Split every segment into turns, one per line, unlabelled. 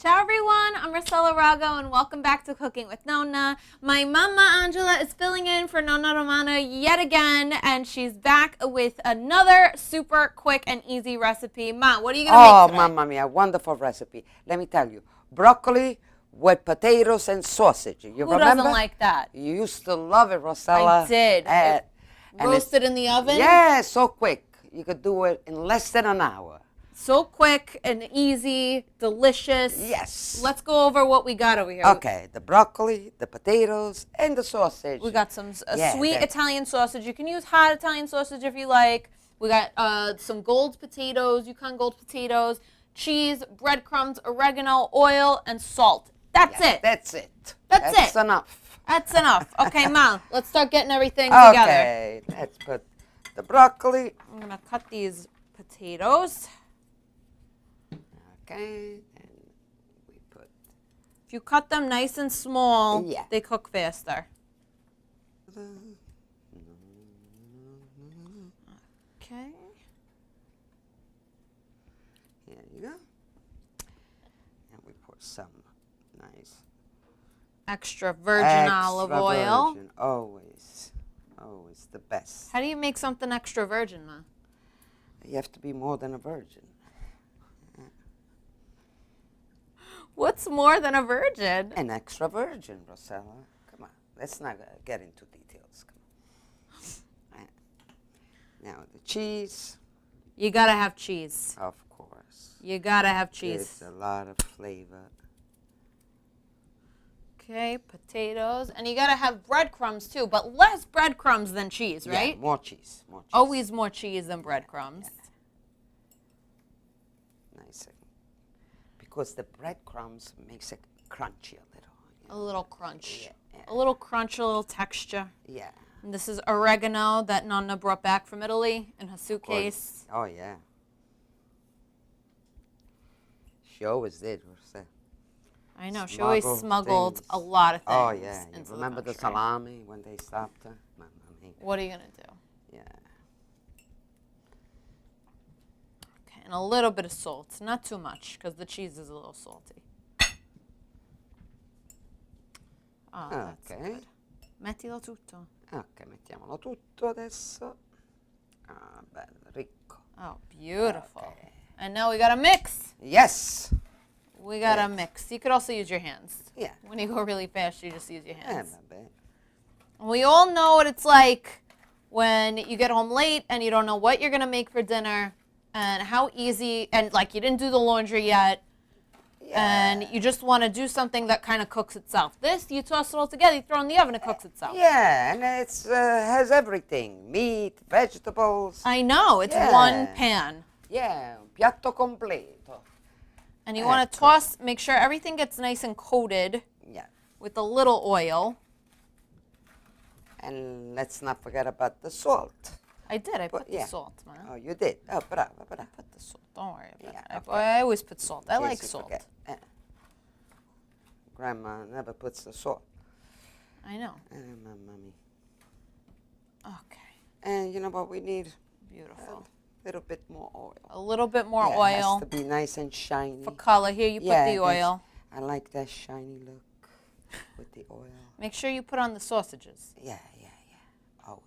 Ciao everyone, I'm Rossella Rago and welcome back to Cooking with Nonna. My mama Angela is filling in for Nonna Romana yet again, and she's back with another super quick and easy recipe. Ma, what are you going to make today?
Oh, mamma mia, wonderful recipe. Let me tell you, broccoli with potatoes and sausage. You
Who
remember?
doesn't like that?
You used to love it, Rossella.
I did. Roasted in the oven?
Yeah, so quick. You could do it in less than an hour.
So quick and easy, delicious.
Yes.
Let's go over what we got over here.
Okay, the broccoli, the potatoes, and the sausage.
We got some sweet Italian sausage. You can use hot Italian sausage if you like. We got some gold potatoes, Yukon gold potatoes, cheese, breadcrumbs, oregano, oil, and salt. That's it.
That's it.
That's
enough.
That's enough. Okay, Ma, let's start getting everything together.
Okay, let's put the broccoli.
I'm going to cut these potatoes.
Okay, and we put...
If you cut them nice and small,
Yeah.
they cook faster. Okay.
Here you go. And we put some nice...
Extra virgin olive oil.
Virgin. Always the best.
How do you make something extra virgin, Ma?
You have to be more than a virgin.
What's more than a virgin?
An extra virgin, Rossella. Come on, let's not get into details. Come on. Now the cheese.
You gotta have cheese.
Of course.
You gotta have cheese.
It's a lot of flavor.
Okay, potatoes. And you gotta have breadcrumbs too, but less breadcrumbs than cheese, right?
Yeah, more cheese. More cheese.
Always more cheese than breadcrumbs.
Yeah. Nice. Because the breadcrumbs makes it crunchy a little.
A little crunch.
Yeah.
A little crunch, a little texture.
Yeah.
And this is oregano that Nonna brought back from Italy in her suitcase.
Oh, yeah. She always did.
I know, she always smuggled
things.
a lot of things.
Oh, yeah. You
into
remember the
country.
salami when they stopped her? Mamma mia.
What are you going to do?
Yeah.
Okay, and a little bit of salt. Not too much, because the cheese is a little salty. Oh, that's
Okay.
good. Mettilo tutto.
Ok, mettiamolo tutto adesso. Ah, bello, ricco.
Oh, beautiful.
Okay.
And now we got to mix.
Yes.
We got to mix. You could also use your hands.
Yeah.
When you go really fast, you just use your hands.
Vabbè.
We all know what it's like when you get home late and you don't know what you're going to make for dinner and how easy, and like you didn't do the laundry yet, and you just want to do something that kind of cooks itself. This, you toss it all together, you throw it in the oven, it cooks itself.
Yeah, and it's has everything. Meat, vegetables.
I know, it's
Yeah.
one pan.
Yeah, un piatto completo.
And you want to toss, make sure everything gets nice and coated
Yeah.
with a little oil.
And let's not forget about the salt.
I did, I put the
yeah.
salt, man.
Oh, you did? Oh, brava, brava.
Put the salt, don't worry about
Yeah,
it.
okay.
I always put salt, I
In case
like
you
salt.
forget. Grandma never puts the salt.
I know.
Mamma mia.
Okay,
And you know what we need?
beautiful.
A little bit more oil.
A little bit more
Yeah, It
oil.
has to be nice and shiny.
For color, here you put the oil.
I like that shiny look with the oil.
Make sure you put on the sausages.
Yeah. Always.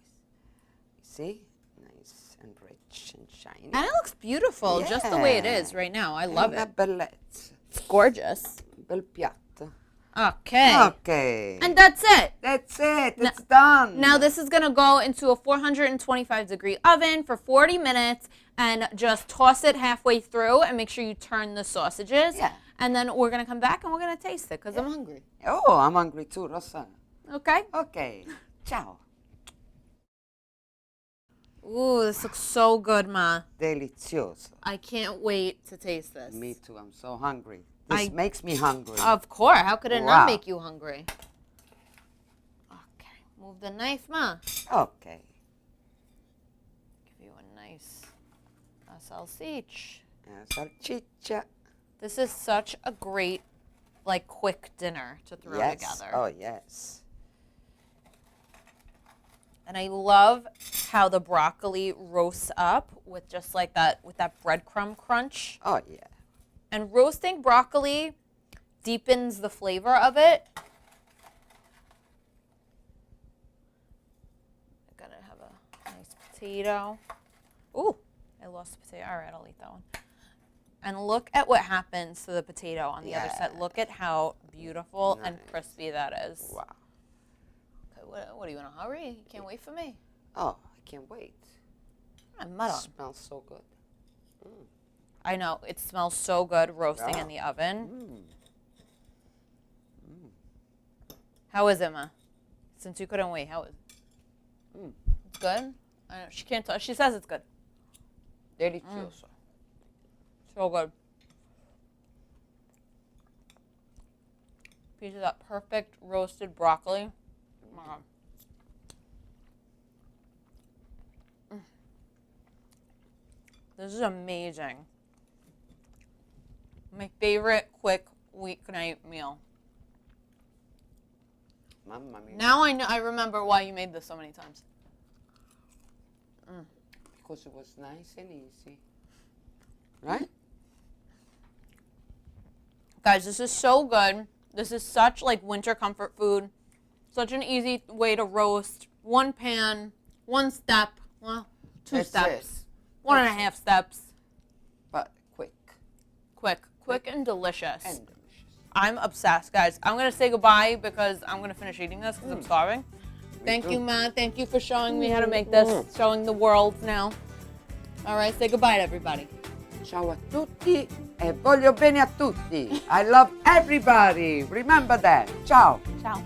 You see? Nice and rich and shiny.
And it looks beautiful, just the way it is right now. I love
Una
it.
bellezza.
It's gorgeous.
Bel piatto.
Okay.
Okay.
And that's it.
That's it. It's done.
Now this is going to go into a 425-degree oven for 40 minutes and just toss it halfway through and make sure you turn the sausages.
Yeah.
And then we're going to come back and we're going to taste it because I'm hungry.
Oh, I'm hungry too, Rossana.
Okay?
Okay. Ciao.
Ooh, this looks so good, Ma.
Delizioso.
I can't wait to taste this.
Me too. I'm so hungry. This makes me hungry.
Of course. How could it
Wow.
not make you hungry? Okay. Move the knife, Ma.
Okay.
Give you a nice salsiccia.
Salsiccia.
This is such a great, like, quick dinner to throw together.
Oh, yes.
And I love how the broccoli roasts up with just like that, with that breadcrumb crunch.
Oh, yeah.
And roasting broccoli deepens the flavor of it. I'm gonna have a nice potato. Ooh, I lost the potato. All right, I'll eat that one. And look at what happens to the potato on the other side. Look at how beautiful and crispy that is.
Wow.
Okay, what are you in a hurry? You can't wait for me.
Oh, I can't wait.
I'm
It smells so good. Mm.
I know, it smells so good roasting in the oven. How is it, Ma? Since you couldn't wait, how is it? It's good? I know, she can't tell. She says it's good.
Delicioso.
So good. Piece of that perfect roasted broccoli. Oh my God. This is amazing. My favorite quick weeknight meal.
Mamma mia.
Now I remember why you made this so many times.
Because it was nice and easy. Right?
Guys, this is so good. This is such like winter comfort food. Such an easy way to roast. One pan, one step, well, two
That's
steps, 1.5 steps.
But quick.
Quick and delicious.
And delicious.
I'm obsessed, guys. I'm going to say goodbye because I'm going to finish eating this because I'm starving. Thank you, Ma. Thank you for showing me how to make this, showing the world now. All right, say goodbye to everybody.
Ciao a tutti e voglio bene a tutti. I love everybody. Remember that. Ciao.
Ciao.